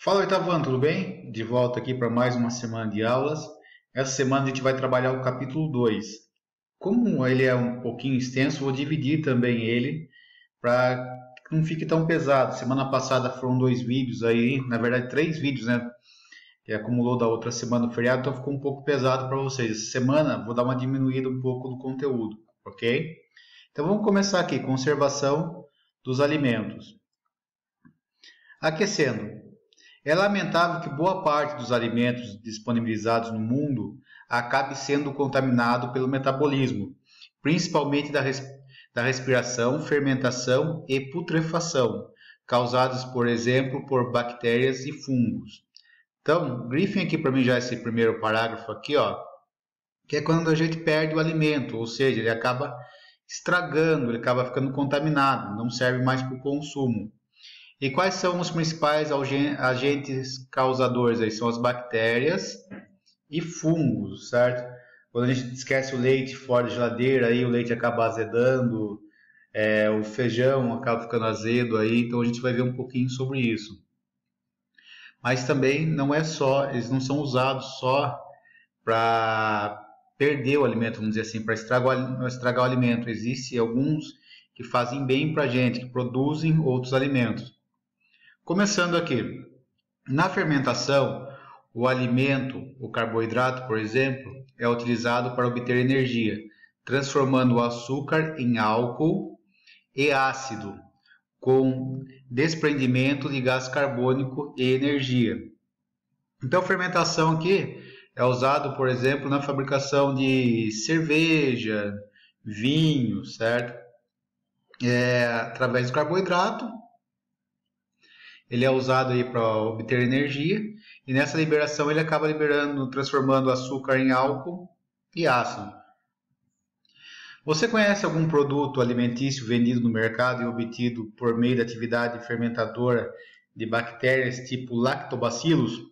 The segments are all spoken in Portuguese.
Fala, Oitavano, tudo bem? De volta aqui para mais uma semana de aulas. Essa semana a gente vai trabalhar o capítulo 2. Como ele é um pouquinho extenso, vou dividir também ele para que não fique tão pesado. Semana passada foram 2 vídeos aí, na verdade 3 vídeos, né? Que acumulou da outra semana do feriado, então ficou um pouco pesado para vocês. Essa semana vou dar uma diminuída um pouco do conteúdo, ok? Então vamos começar aqui, conservação dos alimentos. Aquecendo. É lamentável que boa parte dos alimentos disponibilizados no mundo acabe sendo contaminado pelo metabolismo, principalmente da respiração, fermentação e putrefação, causados, por exemplo, por bactérias e fungos. Então, grifem aqui para mim já esse primeiro parágrafo aqui, ó, que é quando a gente perde o alimento, ou seja, ele acaba estragando, ele acaba ficando contaminado, não serve mais para o consumo. E quais são os principais agentes causadores aí? São as bactérias e fungos, certo? Quando a gente esquece o leite fora da geladeira, aí o leite acaba azedando, o feijão acaba ficando azedo aí, então a gente vai ver um pouquinho sobre isso. Mas também não é só, eles não são usados só para perder o alimento, vamos dizer assim, para estragar o alimento. Existem alguns que fazem bem para a gente, que produzem outros alimentos. Começando aqui, na fermentação, o alimento, o carboidrato, por exemplo, é utilizado para obter energia, transformando o açúcar em álcool e ácido, com desprendimento de gás carbônico e energia. Então, a fermentação aqui é usado, por exemplo, na fabricação de cerveja, vinho, certo? Através do carboidrato. Ele é usado aí para obter energia e nessa liberação ele acaba transformando açúcar em álcool e ácido. Você conhece algum produto alimentício vendido no mercado e obtido por meio da atividade fermentadora de bactérias tipo lactobacillus?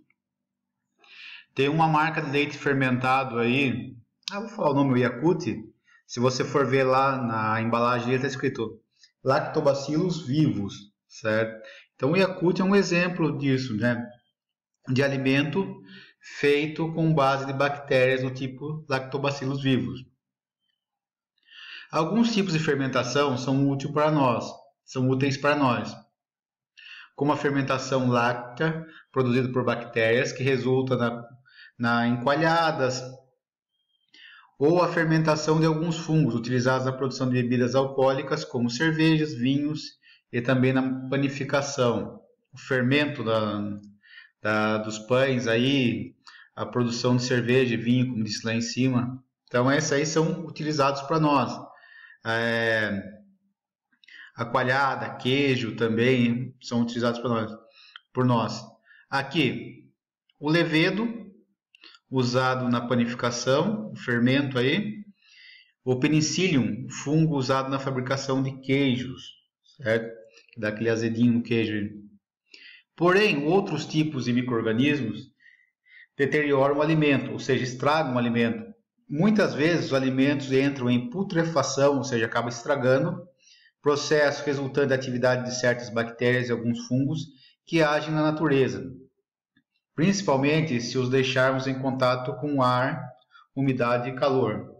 Tem uma marca de leite fermentado aí, vou falar o nome, o Yakult. Se você for ver lá na embalagem dele está escrito lactobacillus vivus, certo? Então o Yakult é um exemplo disso, né? De alimento feito com base de bactérias do tipo lactobacillus vivus. Alguns tipos de fermentação são úteis para nós, como a fermentação láctea, produzida por bactérias, que resulta em coalhadas, ou a fermentação de alguns fungos utilizados na produção de bebidas alcoólicas, como cervejas, vinhos, e também na panificação, o fermento dos pães, aí, a produção de cerveja e vinho, como disse lá em cima. Então, esses aí são utilizados para nós. A coalhada, queijo também são utilizados por nós. Aqui, o levedo, usado na panificação, o fermento aí. O penicillium, fungo usado na fabricação de queijos, certo? Que dá aquele azedinho no queijo. Porém, outros tipos de micro-organismos deterioram o alimento, ou seja, estragam o alimento. Muitas vezes os alimentos entram em putrefação, ou seja, acabam estragando, processo resultante da atividade de certas bactérias e alguns fungos que agem na natureza, principalmente se os deixarmos em contato com ar, umidade e calor.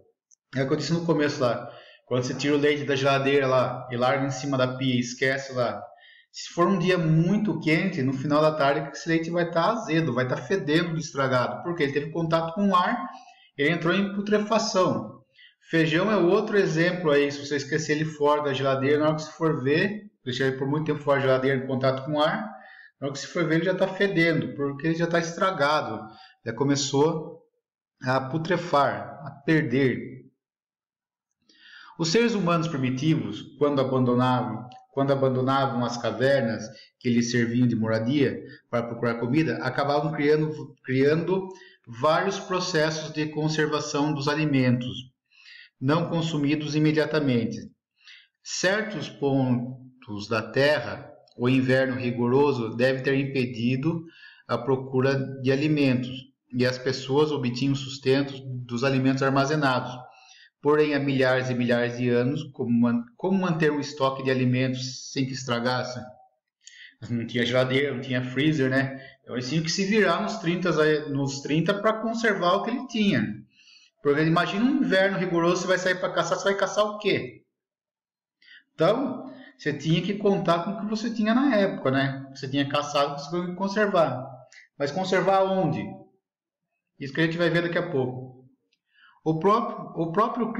É o que eu disse no começo lá. Quando você tira o leite da geladeira lá e larga em cima da pia e esquece lá. Se for um dia muito quente, no final da tarde esse leite vai estar azedo, vai estar fedendo de estragado. Porque ele teve contato com o ar, ele entrou em putrefação. Feijão é outro exemplo aí. Se você esquecer ele fora da geladeira, na hora que você for ver, deixar ele por muito tempo fora da geladeira em contato com o ar, na hora que você for ver ele já está fedendo, porque ele já está estragado. Já começou a putrefar, a perder. Os seres humanos primitivos, quando abandonavam as cavernas que lhes serviam de moradia para procurar comida, acabavam criando vários processos de conservação dos alimentos, não consumidos imediatamente. Certos pontos da Terra, o inverno rigoroso deve ter impedido a procura de alimentos, e as pessoas obtinham sustento dos alimentos armazenados. Porém, há milhares e milhares de anos, como manter um estoque de alimentos sem que estragasse? Não tinha geladeira, não tinha freezer, né? Então eles tinham que se virar nos 30 para conservar o que ele tinha. Porque imagina um inverno rigoroso, você vai sair para caçar, você vai caçar o quê? Então, você tinha que contar com o que você tinha na época, né? Você tinha caçado, você tinha que conservar. Mas conservar onde? Isso que a gente vai ver daqui a pouco. O próprio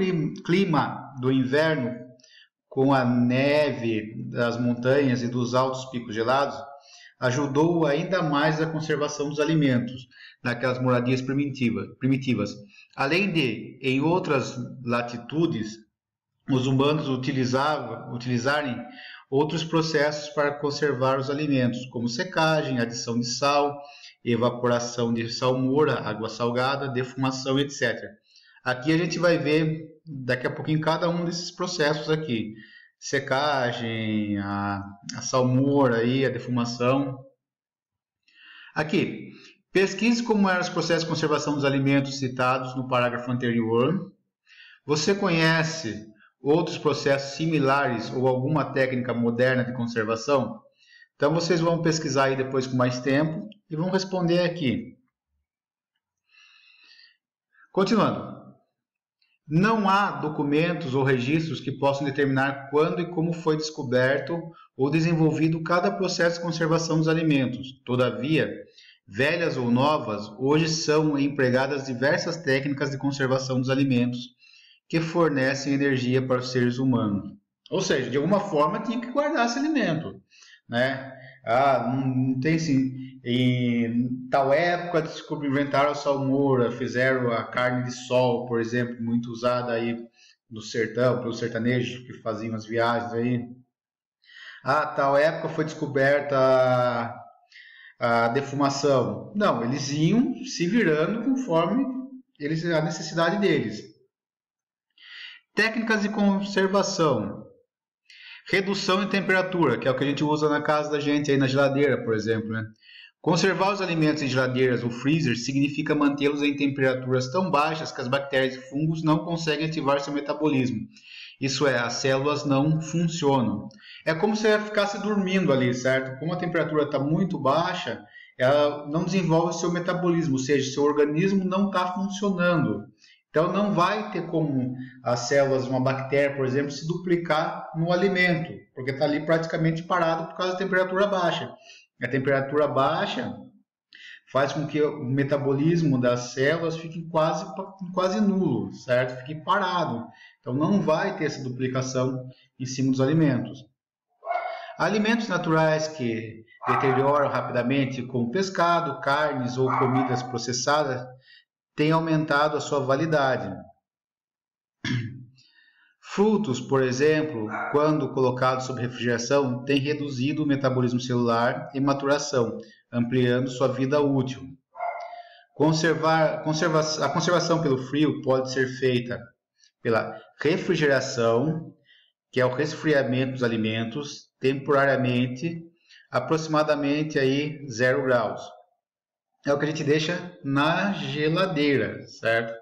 clima do inverno, com a neve das montanhas e dos altos picos gelados, ajudou ainda mais a conservação dos alimentos naquelas moradias primitivas. Além de, em outras latitudes, os humanos utilizarem outros processos para conservar os alimentos, como secagem, adição de sal, evaporação de salmoura, água salgada, defumação, etc. Aqui a gente vai ver daqui a pouquinho cada um desses processos aqui. Secagem, a salmoura, aí, a defumação. Aqui, pesquise como eram os processos de conservação dos alimentos citados no parágrafo anterior. Você conhece outros processos similares ou alguma técnica moderna de conservação? Então vocês vão pesquisar aí depois com mais tempo e vão responder aqui. Continuando. Não há documentos ou registros que possam determinar quando e como foi descoberto ou desenvolvido cada processo de conservação dos alimentos. Todavia, velhas ou novas, hoje são empregadas diversas técnicas de conservação dos alimentos que fornecem energia para os seres humanos. Ou seja, de alguma forma tinha que guardar esse alimento, né? Não tem assim, em tal época inventaram a salmoura, fizeram a carne de sol, por exemplo, muito usada aí no sertão, pelos sertanejos que faziam as viagens aí. Tal época foi descoberta a defumação. Não, eles iam se virando conforme a necessidade deles. Técnicas de conservação. Redução em temperatura, que é o que a gente usa na casa da gente, aí na geladeira, por exemplo, né? Conservar os alimentos em geladeiras ou freezer significa mantê-los em temperaturas tão baixas que as bactérias e fungos não conseguem ativar seu metabolismo. Isso é, as células não funcionam. É como se você ficasse dormindo ali, certo? Como a temperatura está muito baixa, ela não desenvolve o seu metabolismo, ou seja, seu organismo não está funcionando. Então não vai ter como as células de uma bactéria, por exemplo, se duplicar no alimento, porque está ali praticamente parado por causa da temperatura baixa. A temperatura baixa faz com que o metabolismo das células fique quase nulo, certo? Fique parado. Então não vai ter essa duplicação em cima dos alimentos. Alimentos naturais que deterioram rapidamente, como pescado, carnes ou comidas processadas, tem aumentado a sua validade. Frutos, por exemplo, quando colocados sob refrigeração, têm reduzido o metabolismo celular e maturação, ampliando sua vida útil. A conservação pelo frio pode ser feita pela refrigeração, que é o resfriamento dos alimentos, temporariamente, aproximadamente aí 0 graus. É o que a gente deixa na geladeira, certo?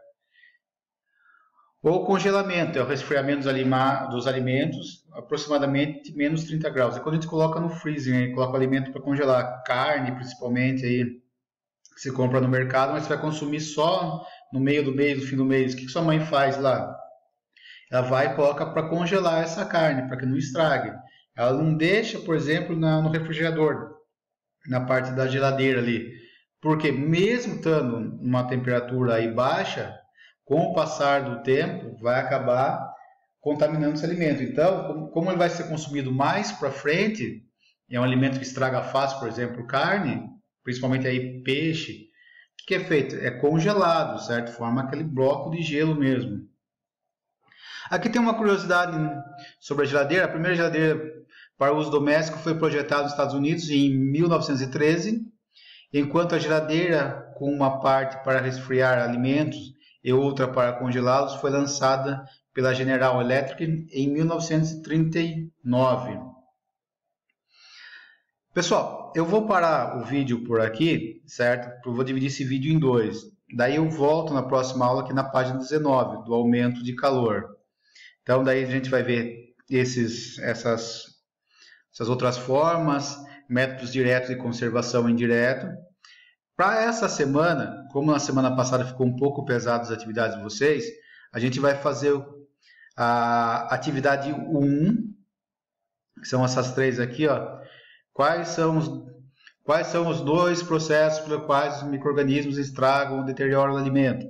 Ou congelamento, é o resfriamento dos alimentos, aproximadamente menos 30 graus. É quando a gente coloca no freezer, né? Coloca o alimento para congelar, carne principalmente, aí, que você compra no mercado, mas você vai consumir só no meio do mês, no fim do mês. O que sua mãe faz lá? Ela vai e coloca para congelar essa carne, para que não estrague. Ela não deixa, por exemplo, no refrigerador, na parte da geladeira ali. Porque mesmo estando numa temperatura aí baixa, com o passar do tempo, vai acabar contaminando esse alimento. Então, como ele vai ser consumido mais para frente, é um alimento que estraga fácil, por exemplo, carne, principalmente aí peixe, o que é feito? É congelado, certo? Forma aquele bloco de gelo mesmo. Aqui tem uma curiosidade sobre a geladeira. A primeira geladeira para uso doméstico foi projetada nos Estados Unidos em 1913, enquanto a geladeira com uma parte para resfriar alimentos e outra para congelá-los foi lançada pela General Electric em 1939. Pessoal, eu vou parar o vídeo por aqui, certo? Eu vou dividir esse vídeo em dois. Daí eu volto na próxima aula aqui na página 19, do aumento de calor. Então daí a gente vai ver essas outras formas, métodos diretos e conservação indireta. Para essa semana, como na semana passada ficou um pouco pesado as atividades de vocês, a gente vai fazer a atividade 1, que são essas três aqui, ó. Quais são os 2 processos pelos quais os micro-organismos estragam ou deterioram o alimento?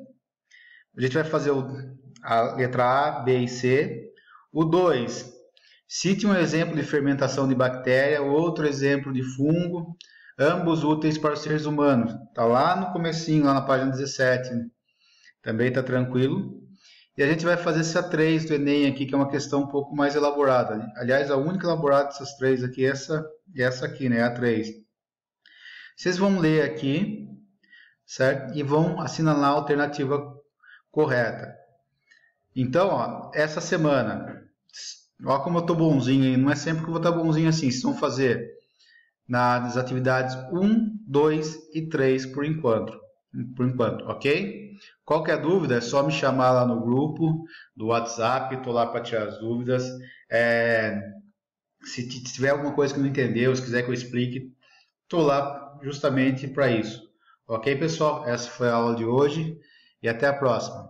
A gente vai fazer a letra A, B e C. O 2, cite um exemplo de fermentação de bactéria, outro exemplo de fungo, ambos úteis para os seres humanos. Está lá no comecinho, lá na página 17. Também está tranquilo. E a gente vai fazer essa 3 do Enem aqui, que é uma questão um pouco mais elaborada. Aliás, a única elaborada dessas 3 aqui é essa aqui, né? A 3. Vocês vão ler aqui, certo? E vão assinalar a alternativa correta. Então, ó, essa semana, ó como eu estou bonzinho, não é sempre que eu vou estar bonzinho assim. Vocês vão fazer nas atividades 1, 2 e 3 por enquanto, ok? Qualquer dúvida é só me chamar lá no grupo do WhatsApp, estou lá para tirar as dúvidas. Se tiver alguma coisa que não entendeu, se quiser que eu explique, estou lá justamente para isso. Ok, pessoal? Essa foi a aula de hoje e até a próxima.